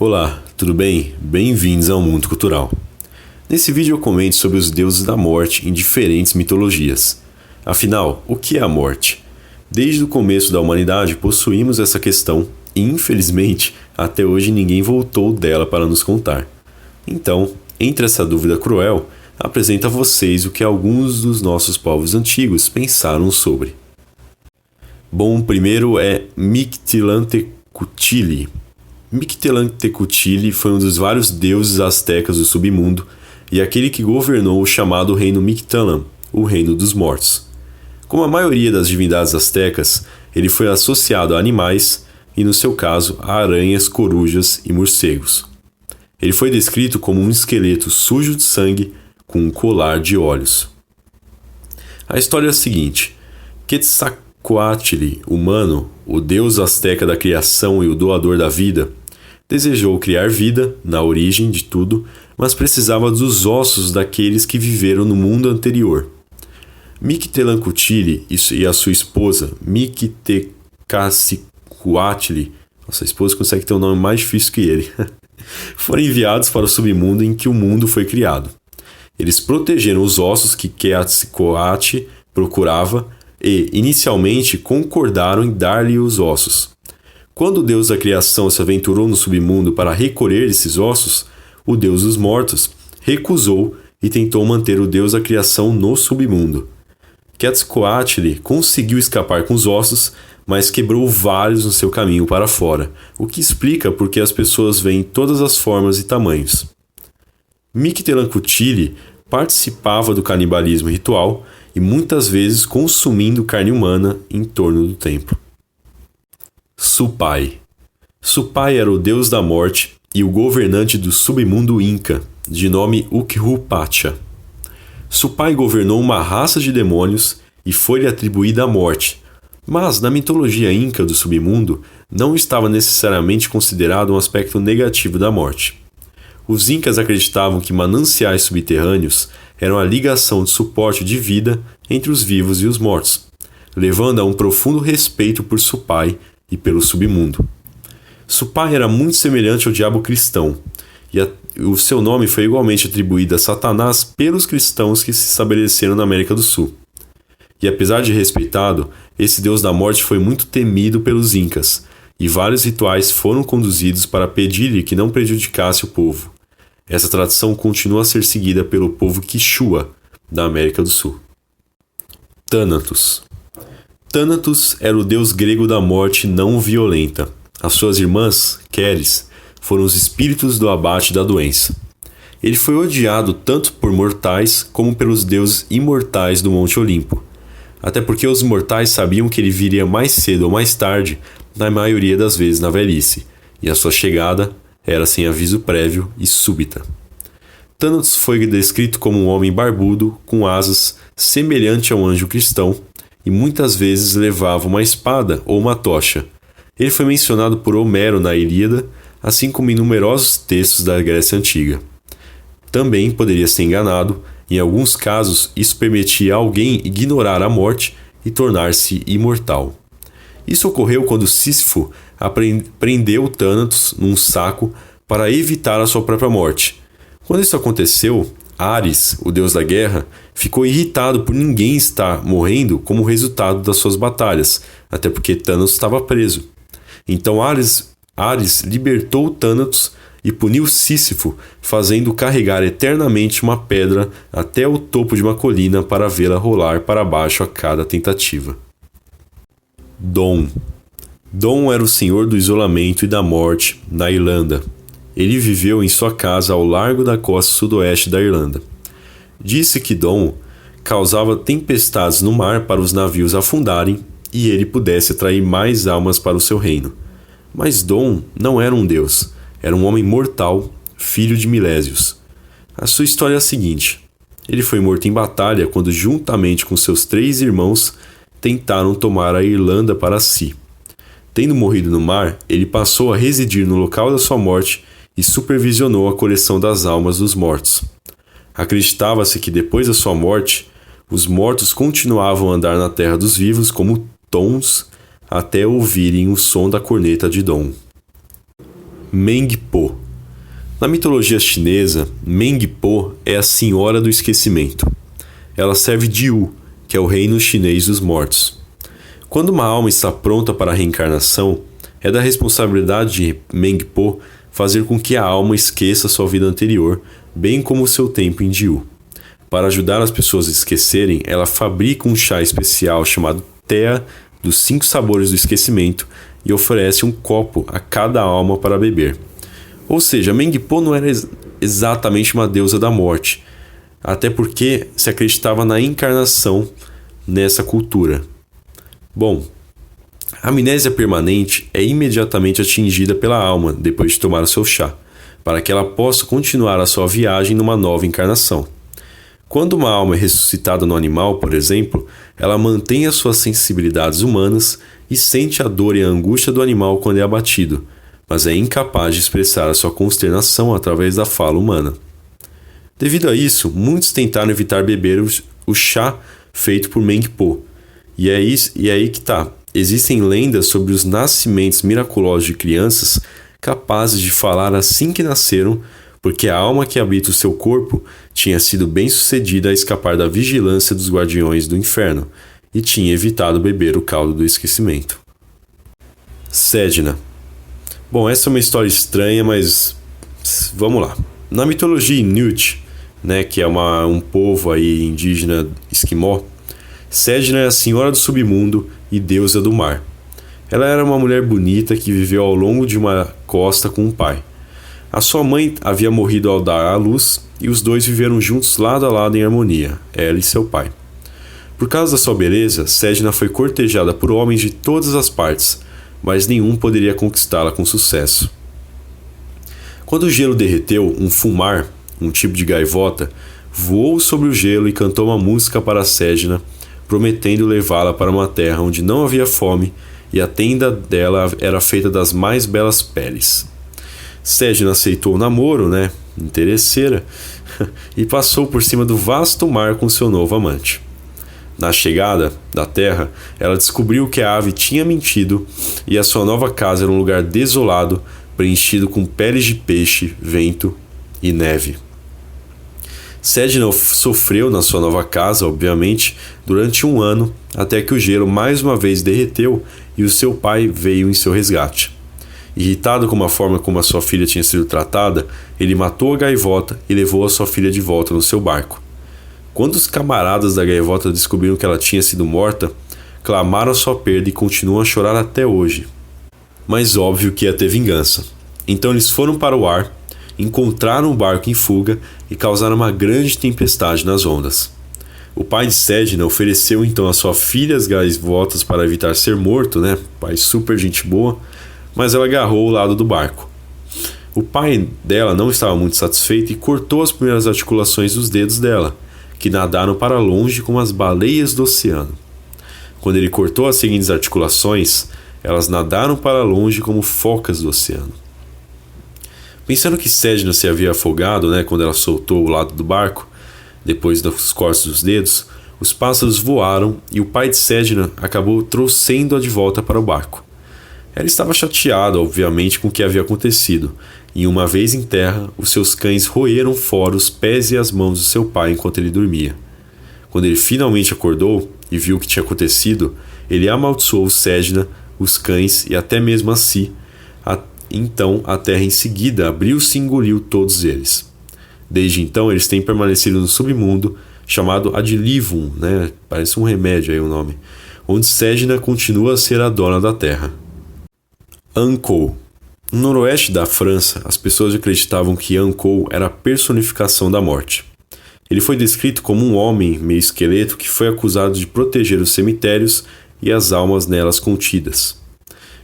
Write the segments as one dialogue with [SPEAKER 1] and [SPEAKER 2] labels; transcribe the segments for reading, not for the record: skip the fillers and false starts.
[SPEAKER 1] Olá, tudo bem? Bem-vindos ao Mundo Cultural. Nesse vídeo eu comento sobre os deuses da morte em diferentes mitologias. Afinal, o que é a morte? Desde o começo da humanidade possuímos essa questão e, infelizmente, até hoje ninguém voltou dela para nos contar. Então, entre essa dúvida cruel, apresento a vocês o que alguns dos nossos povos antigos pensaram sobre. Bom, o primeiro é Mictlantecutli. Mictlantecutli foi um dos vários deuses astecas do submundo e aquele que governou o chamado Reino Mictlan, o Reino dos Mortos. Como a maioria das divindades astecas, ele foi associado a animais e, no seu caso, a aranhas, corujas e morcegos. Ele foi descrito como um esqueleto sujo de sangue com um colar de olhos. A história é a seguinte: Quetzalcoatl, humano, o deus asteca da criação e o doador da vida, desejou criar vida na origem de tudo, mas precisava dos ossos daqueles que viveram no mundo anterior. Mictlantecutli e a sua esposa, Mictecacihuatl, nossa esposa consegue ter um nome mais difícil que ele, foram enviados para o submundo em que o mundo foi criado. Eles protegeram os ossos que Quetzalcoatl procurava e, inicialmente, concordaram em dar-lhe os ossos. Quando o deus da criação se aventurou no submundo para recolher esses ossos, o deus dos mortos recusou e tentou manter o deus da criação no submundo. Quetzalcoatl conseguiu escapar com os ossos, mas quebrou vários no seu caminho para fora, o que explica por que as pessoas veem todas as formas e tamanhos. Mictlantecutli participava do canibalismo ritual e muitas vezes consumindo carne humana em torno do templo. Supai. Supai era o deus da morte e o governante do submundo Inca, de nome Ukhupacha. Supai governou uma raça de demônios e foi-lhe atribuída a morte, mas na mitologia Inca do submundo não estava necessariamente considerado um aspecto negativo da morte. Os Incas acreditavam que mananciais subterrâneos eram a ligação de suporte de vida entre os vivos e os mortos, levando a um profundo respeito por Supai e pelo submundo. Supai era muito semelhante ao diabo cristão, e o seu nome foi igualmente atribuído a Satanás pelos cristãos que se estabeleceram na América do Sul. E apesar de respeitado, esse deus da morte foi muito temido pelos Incas, e vários rituais foram conduzidos para pedir-lhe que não prejudicasse o povo. Essa tradição continua a ser seguida pelo povo Quichua, da América do Sul. Thanatos. Thanatos era o deus grego da morte não violenta. As suas irmãs, Keres, foram os espíritos do abate da doença. Ele foi odiado tanto por mortais como pelos deuses imortais do Monte Olimpo, até porque os mortais sabiam que ele viria mais cedo ou mais tarde, na maioria das vezes na velhice, e a sua chegada era sem aviso prévio e súbita. Thanatos foi descrito como um homem barbudo, com asas, semelhante a um anjo cristão, e muitas vezes levava uma espada ou uma tocha. Ele foi mencionado por Homero na Ilíada, assim como em numerosos textos da Grécia Antiga. Também poderia ser enganado, em alguns casos isso permitia a alguém ignorar a morte e tornar-se imortal. Isso ocorreu quando Sísifo prendeu Thanatos num saco para evitar a sua própria morte. Quando isso aconteceu, Ares, o deus da guerra, ficou irritado por ninguém estar morrendo como resultado das suas batalhas, até porque Thanatos estava preso. Então Ares libertou Thanatos e puniu Sísifo, fazendo carregar eternamente uma pedra até o topo de uma colina para vê-la rolar para baixo a cada tentativa. Dom. Dom era o senhor do isolamento e da morte na Irlanda. Ele viveu em sua casa ao largo da costa sudoeste da Irlanda. Disse que Dom causava tempestades no mar para os navios afundarem e ele pudesse atrair mais almas para o seu reino. Mas Dom não era um deus, era um homem mortal, filho de Milésios. A sua história é a seguinte: ele foi morto em batalha quando, juntamente com seus 3 irmãos, tentaram tomar a Irlanda para si. Tendo morrido no mar, ele passou a residir no local da sua morte e supervisionou a coleção das almas dos mortos. Acreditava-se que depois da sua morte, os mortos continuavam a andar na terra dos vivos como tons até ouvirem o som da corneta de Dom. Mengpo. Na mitologia chinesa, Mengpo é a Senhora do Esquecimento. Ela serve Diu, que é o reino chinês dos mortos. Quando uma alma está pronta para a reencarnação, é da responsabilidade de Mengpo fazer com que a alma esqueça sua vida anterior, bem como o seu tempo em Diu. Para ajudar as pessoas a esquecerem, ela fabrica um chá especial chamado Tea dos 5 sabores do esquecimento e oferece um copo a cada alma para beber. Ou seja, Mengpo não era exatamente uma deusa da morte, até porque se acreditava na encarnação nessa cultura. Bom, a amnésia permanente é imediatamente atingida pela alma depois de tomar o seu chá, para que ela possa continuar a sua viagem numa nova encarnação. Quando uma alma é ressuscitada no animal, por exemplo, ela mantém as suas sensibilidades humanas e sente a dor e a angústia do animal quando é abatido, mas é incapaz de expressar a sua consternação através da fala humana. Devido a isso, muitos tentaram evitar beber o chá feito por Mengpo. E é aí que tá. Existem lendas sobre os nascimentos miraculosos de crianças capazes de falar assim que nasceram, porque a alma que habita o seu corpo tinha sido bem-sucedida a escapar da vigilância dos guardiões do inferno e tinha evitado beber o caldo do esquecimento. Sedna. Bom, essa é uma história estranha, mas vamos lá. Na mitologia Inuit, que é um povo aí indígena esquimó, Sedna é a senhora do submundo e deusa do mar. Ela era uma mulher bonita que viveu ao longo de uma costa com um pai. A sua mãe havia morrido ao dar à luz e os dois viveram juntos lado a lado em harmonia, ela e seu pai. Por causa da sua beleza, Sedna foi cortejada por homens de todas as partes, mas nenhum poderia conquistá-la com sucesso. Quando o gelo derreteu, um fumar, um tipo de gaivota, voou sobre o gelo e cantou uma música para Sedna, prometendo levá-la para uma terra onde não havia fome e a tenda dela era feita das mais belas peles. Sedna aceitou o namoro, interesseira, e passou por cima do vasto mar com seu novo amante. Na chegada da terra, ela descobriu que a ave tinha mentido e a sua nova casa era um lugar desolado, preenchido com peles de peixe, vento e neve. Sedna sofreu na sua nova casa, obviamente, durante 1 ano, até que o gelo mais uma vez derreteu e o seu pai veio em seu resgate. Irritado com a forma como a sua filha tinha sido tratada, ele matou a gaivota e levou a sua filha de volta no seu barco. Quando os camaradas da gaivota descobriram que ela tinha sido morta, clamaram a sua perda e continuam a chorar até hoje. Mas óbvio que ia ter vingança. Então eles foram para o ar, encontraram o barco em fuga e causaram uma grande tempestade nas ondas. O pai de Sedna ofereceu então a sua filha as gaivotas para evitar ser morto, pai super gente boa, mas ela agarrou o lado do barco. O pai dela não estava muito satisfeito e cortou as primeiras articulações dos dedos dela, que nadaram para longe como as baleias do oceano. Quando ele cortou as seguintes articulações, elas nadaram para longe como focas do oceano. Pensando que Sedna se havia afogado, quando ela soltou o lado do barco, depois dos cortes dos dedos, os pássaros voaram e o pai de Sedna acabou trouxendo-a de volta para o barco. Ela estava chateada, obviamente, com o que havia acontecido, e uma vez em terra, os seus cães roeram fora os pés e as mãos do seu pai enquanto ele dormia. Quando ele finalmente acordou e viu o que tinha acontecido, ele amaldiçoou Sedna, os cães e até mesmo a si. Então a terra em seguida abriu-se e engoliu todos eles. Desde então eles têm permanecido no submundo, chamado Adlivum, parece um remédio aí o nome, onde Sedna continua a ser a dona da terra. Ankou. No noroeste da França, as pessoas acreditavam que Ankou era a personificação da morte. Ele foi descrito como um homem meio esqueleto que foi acusado de proteger os cemitérios e as almas nelas contidas.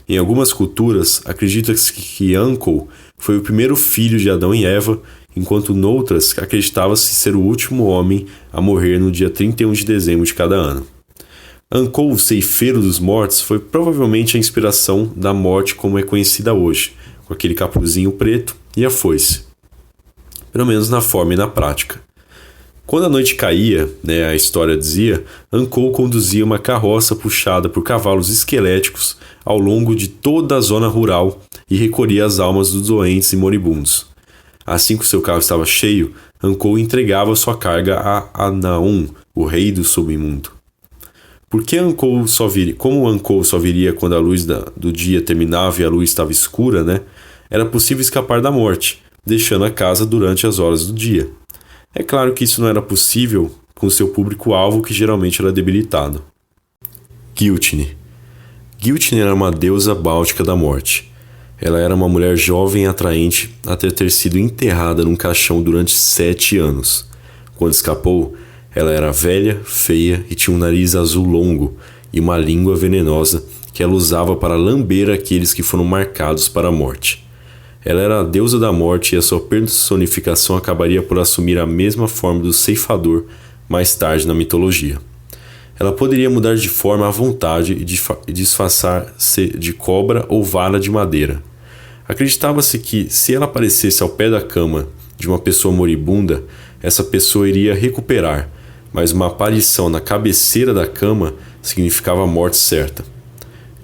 [SPEAKER 1] Em algumas culturas, acredita-se que Ankou foi o primeiro filho de Adão e Eva, enquanto noutras acreditava-se ser o último homem a morrer no dia 31 de dezembro de cada ano. Ankou, o ceifeiro dos mortos, foi provavelmente a inspiração da morte como é conhecida hoje, com aquele capuzinho preto e a foice. Pelo menos na forma e na prática. Quando a noite caía, a história dizia, Ankou conduzia uma carroça puxada por cavalos esqueléticos ao longo de toda a zona rural e recolhia as almas dos doentes e moribundos. Assim que o seu carro estava cheio, Ankou entregava sua carga a Anaum, o rei do submundo. Como Ankou só viria quando a luz do dia terminava e a luz estava escura, era possível escapar da morte, deixando a casa durante as horas do dia. É claro que isso não era possível com seu público-alvo, que geralmente era debilitado. Giltine. Giltine era uma deusa báltica da morte. Ela era uma mulher jovem e atraente até ter sido enterrada num caixão durante 7 anos. Quando escapou, ela era velha, feia e tinha um nariz azul longo e uma língua venenosa que ela usava para lamber aqueles que foram marcados para a morte. Ela era a deusa da morte e a sua personificação acabaria por assumir a mesma forma do ceifador mais tarde na mitologia. Ela poderia mudar de forma à vontade e disfarçar-se de cobra ou vara de madeira. Acreditava-se que, se ela aparecesse ao pé da cama de uma pessoa moribunda, essa pessoa iria recuperar, mas uma aparição na cabeceira da cama significava a morte certa.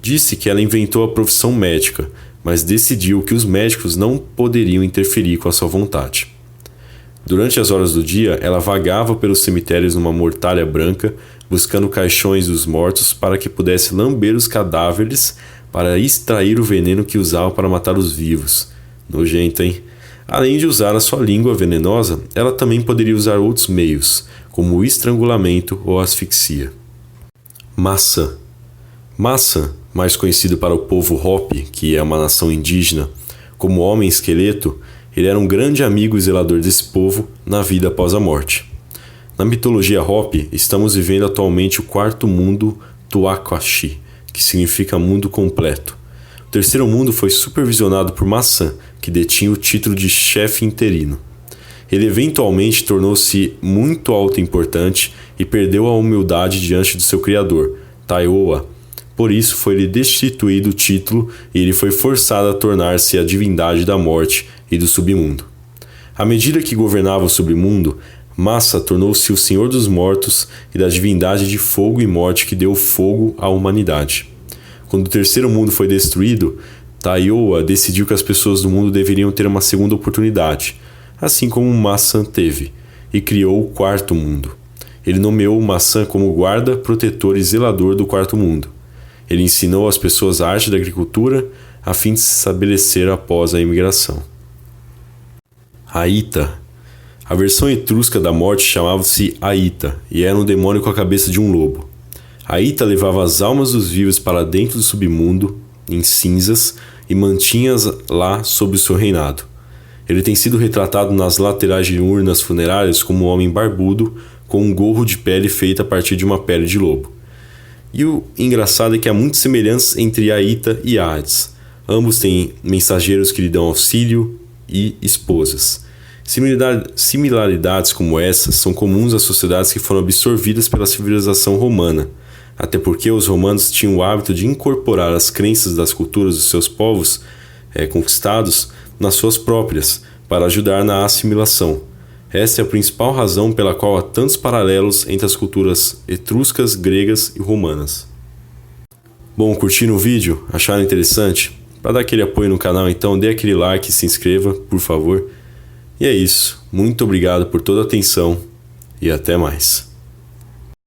[SPEAKER 1] Disse que ela inventou a profissão médica, mas decidiu que os médicos não poderiam interferir com a sua vontade. Durante as horas do dia, ela vagava pelos cemitérios numa mortalha branca, buscando caixões dos mortos para que pudesse lamber os cadáveres para extrair o veneno que usava para matar os vivos. Nojento, hein? Além de usar a sua língua venenosa, ela também poderia usar outros meios, como o estrangulamento ou asfixia. Maçã. Maçã, mais conhecido para o povo Hopi, que é uma nação indígena, como homem esqueleto, ele era um grande amigo e zelador desse povo na vida após a morte. Na mitologia Hopi, estamos vivendo atualmente o quarto mundo Tuakashi, que significa mundo completo. O terceiro mundo foi supervisionado por Maçã, que detinha o título de chefe interino. Ele eventualmente tornou-se muito autoimportante e perdeu a humildade diante de seu criador, Taioa. Por isso foi-lhe destituído o título e ele foi forçado a tornar-se a divindade da morte e do submundo. À medida que governava o submundo, Massa tornou-se o senhor dos mortos e da divindade de fogo e morte que deu fogo à humanidade. Quando o terceiro mundo foi destruído, Taioa decidiu que as pessoas do mundo deveriam ter uma segunda oportunidade, assim como Massa teve, e criou o quarto mundo. Ele nomeou Massa como guarda, protetor e zelador do quarto mundo. Ele ensinou às pessoas a arte da agricultura a fim de se estabelecer após a imigração. Aita. A versão etrusca da morte chamava-se Aita e era um demônio com a cabeça de um lobo. Aita levava as almas dos vivos para dentro do submundo, em cinzas, e mantinha-as lá sob o seu reinado. Ele tem sido retratado nas laterais de urnas funerárias como um homem barbudo com um gorro de pele feita a partir de uma pele de lobo. E o engraçado é que há muitas semelhanças entre Aita e Hades. Ambos têm mensageiros que lhe dão auxílio e esposas. Similaridades como essas são comuns às sociedades que foram absorvidas pela civilização romana, até porque os romanos tinham o hábito de incorporar as crenças das culturas dos seus povos conquistados nas suas próprias, para ajudar na assimilação. Essa é a principal razão pela qual há tantos paralelos entre as culturas etruscas, gregas e romanas. Bom, curtiram o vídeo? Acharam interessante? Para dar aquele apoio no canal, então dê aquele like e se inscreva, por favor. E é isso. Muito obrigado por toda a atenção e até mais.